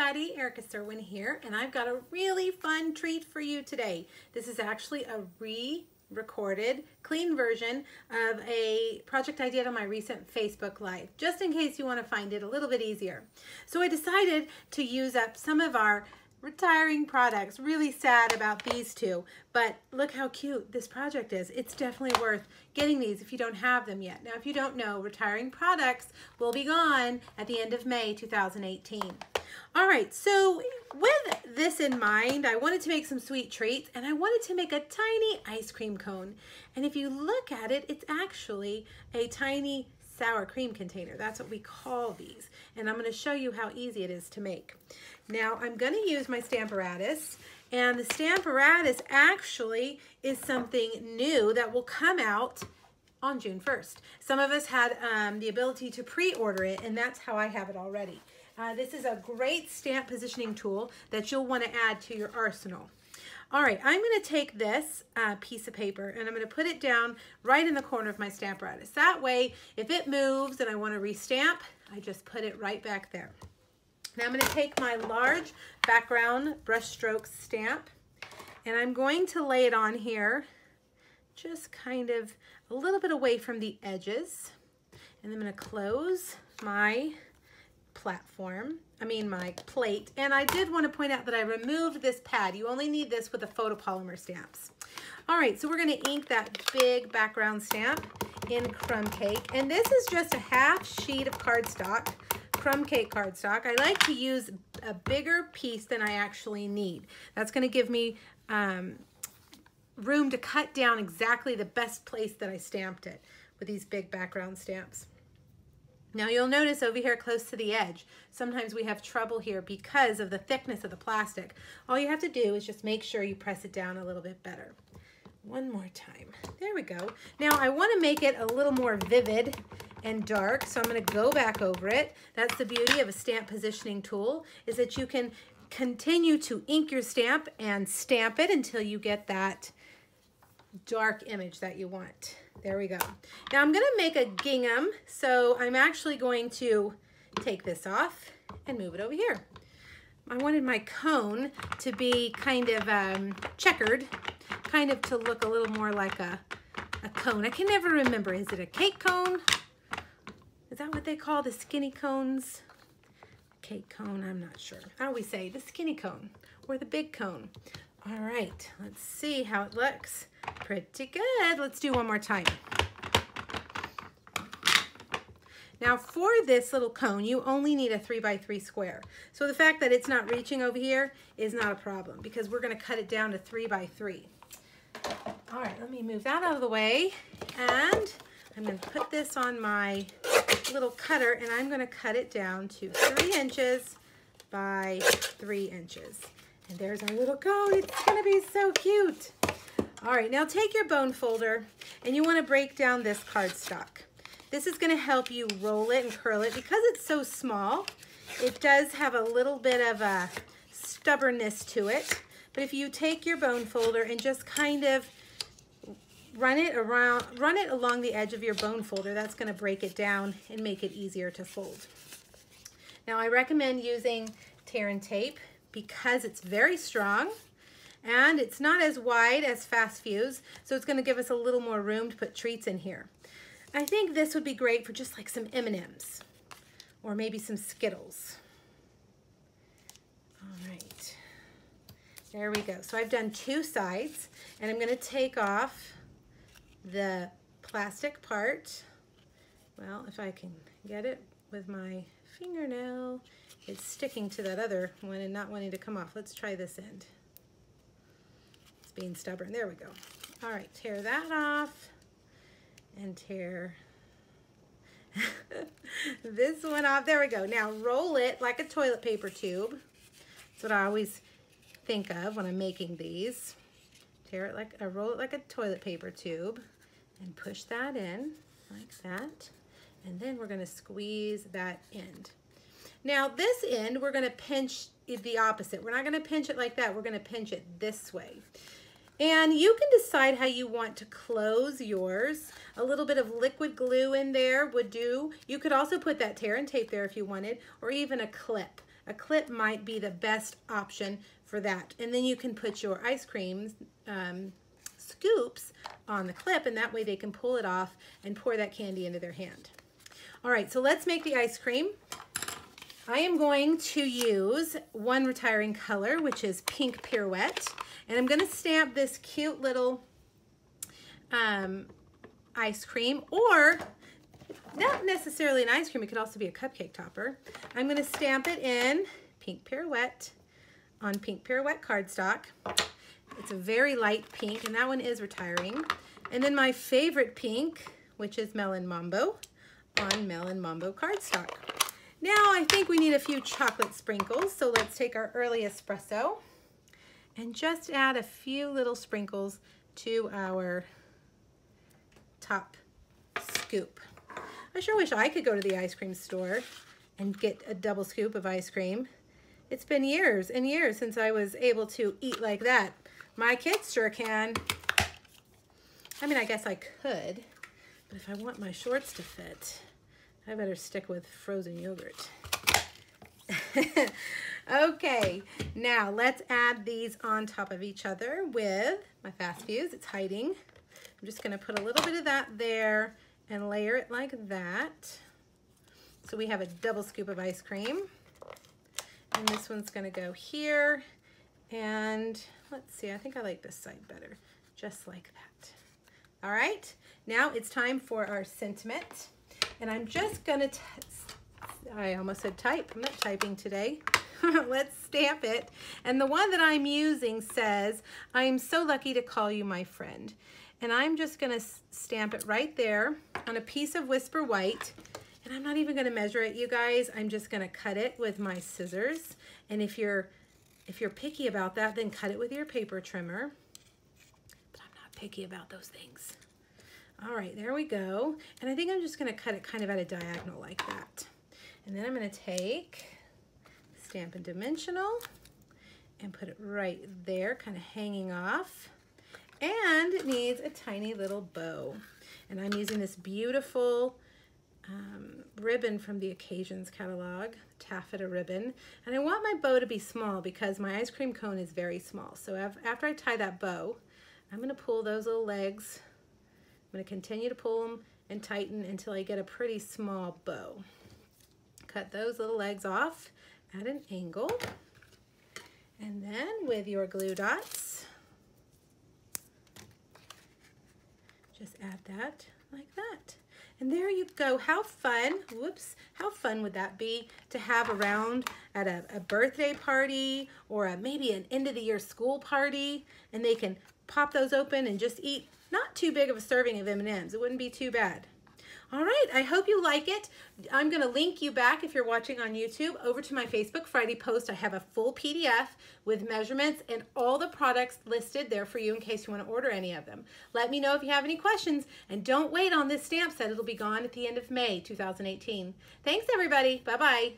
everybody, Erica Serwin here, and I've got a really fun treat for you today. This is actually a re-recorded, clean version of a project I did on my recent Facebook Live, just in case you want to find it a little bit easier. So I decided to use up some of our retiring products. Really sad about these two, but look how cute this project is. It's definitely worth getting these if you don't have them yet. Now, if you don't know, retiring products will be gone at the end of May 2018. All right, so with this in mind, I wanted to make some sweet treats, and I wanted to make a tiny ice cream cone. And if you look at it, it's actually a tiny sour cream container. That's what we call these. And I'm going to show you how easy it is to make. Now I'm going to use my Stamparatus, and the Stamparatus actually is something new that will come out on June 1st. Some of us had the ability to pre-order it, and that's how I have it already. This is a great stamp positioning tool that you'll want to add to your arsenal. All right, I'm going to take this piece of paper and I'm going to put it down right in the corner of my Stamparatus. That way, if it moves and I want to restamp, I just put it right back there. Now I'm going to take my large background brush strokes stamp, and I'm going to lay it on here, just kind of a little bit away from the edges. And I'm going to close my my plate. And I did want to point out that I removed this pad. You only need this with the photopolymer stamps. All right, so we're going to ink that big background stamp in Crumb Cake. And this is just a half sheet of cardstock, Crumb Cake cardstock. I like to use a bigger piece than I actually need. That's going to give me room to cut down exactly the best place that I stamped it with these big background stamps. Now you'll notice over here close to the edge, sometimes we have trouble here because of the thickness of the plastic. All you have to do is just make sure you press it down a little bit better. One more time. There we go. Now I want to make it a little more vivid and dark, so I'm going to go back over it. That's the beauty of a stamp positioning tool, is that you can continue to ink your stamp and stamp it until you get that dark image that you want. There we go. Now I'm going to make a gingham, so I'm actually going to take this off and move it over here. I wanted my cone to be kind of checkered, kind of to look a little more like a cone. I can never remember. Is it a cake cone? Is that what they call the skinny cones? Cake cone, I'm not sure. I always say the skinny cone or the big cone. All right, let's see how it looks. Pretty good. Let's do one more time. Now for this little cone, you only need a 3x3 square. So the fact that it's not reaching over here is not a problem because we're going to cut it down to 3x3. All right, let me move that out of the way, and I'm going to put this on my little cutter, and I'm going to cut it down to 3 inches by 3 inches. And there's our little cone. It's going to be so cute. All right, now take your bone folder, and you want to break down this cardstock. This is going to help you roll it and curl it. Because it's so small, it does have a little bit of a stubbornness to it. But if you take your bone folder and just kind of run it along the edge of your bone folder, that's going to break it down and make it easier to fold. Now I recommend using tear and tape because it's very strong and it's not as wide as Fast Fuse, so it's going to give us a little more room to put treats in here. I think this would be great for just like some M&Ms or maybe some Skittles. All right, there we go. So I've done 2 sides, and I'm going to take off the plastic part. Well, if I can get it with my fingernail, it's sticking to that other one and not wanting to come off. Let's try this end. It's being stubborn. There we go. All right, tear that off and tear this one off. There we go. Now roll it like a toilet paper tube. That's what I always think of when I'm making these. Roll it like a toilet paper tube and push that in like that. And then we're going to squeeze that end. Now this end, we're going to pinch the opposite. We're not going to pinch it like that. We're going to pinch it this way. And you can decide how you want to close yours. A little bit of liquid glue in there would do. You could also put that tear and tape there if you wanted, or even a clip a clip might be the best option for that. And then you can put your ice cream scoops on the clip, and that way they can pull it off and pour that candy into their hand. All right, so let's make the ice cream. I am going to use one retiring color, which is Pink Pirouette, and I'm going to stamp this cute little ice cream, or not necessarily an ice cream, it could also be a cupcake topper. I'm going to stamp it in Pink Pirouette on Pink Pirouette cardstock. It's a very light pink, and that one is retiring. And then my favorite pink, which is Melon Mambo, on Melon Mambo cardstock. Now I think we need a few chocolate sprinkles, so let's take our early espresso and just add a few little sprinkles to our top scoop. I sure wish I could go to the ice cream store and get a double scoop of ice cream. It's been years and years since I was able to eat like that. My kids sure can. I mean, I guess I could, but if I want my shorts to fit, I better stick with frozen yogurt. Okay, now let's add these on top of each other with my Fast Fuse. It's hiding. I'm just gonna put a little bit of that there and layer it like that. So we have a double scoop of ice cream. And this one's gonna go here. And let's see, I think I like this side better, just like that. All right, now it's time for our sentiment. And I'm just gonna, I almost said type, I'm not typing today. Let's stamp it. And the one that I'm using says, I am so lucky to call you my friend. And I'm just gonna stamp it right there on a piece of Whisper White. And I'm not even gonna measure it, you guys. I'm just gonna cut it with my scissors. And if you're picky about that, then cut it with your paper trimmer. But I'm not picky about those things. All right, there we go. And I think I'm just gonna cut it kind of at a diagonal like that. And then I'm gonna take Stampin' Dimensional and put it right there, kind of hanging off. And it needs a tiny little bow. And I'm using this beautiful ribbon from the Occasions catalog, taffeta ribbon. And I want my bow to be small because my ice cream cone is very small. So after I tie that bow, I'm gonna pull those little legs. I'm gonna continue to pull them and tighten until I get a pretty small bow. Cut those little legs off at an angle. And then with your glue dots, just add that like that. And there you go. How fun, whoops, how fun would that be to have around at a birthday party or maybe an end of the year school party, and they can pop those open and just eat not too big of a serving of M&Ms. It wouldn't be too bad. All right, I hope you like it. I'm gonna link you back, if you're watching on YouTube, over to my Facebook Friday post. I have a full PDF with measurements and all the products listed there for you in case you wanna order any of them. Let me know if you have any questions, and don't wait on this stamp set. It'll be gone at the end of May 2018. Thanks, everybody. Bye-bye.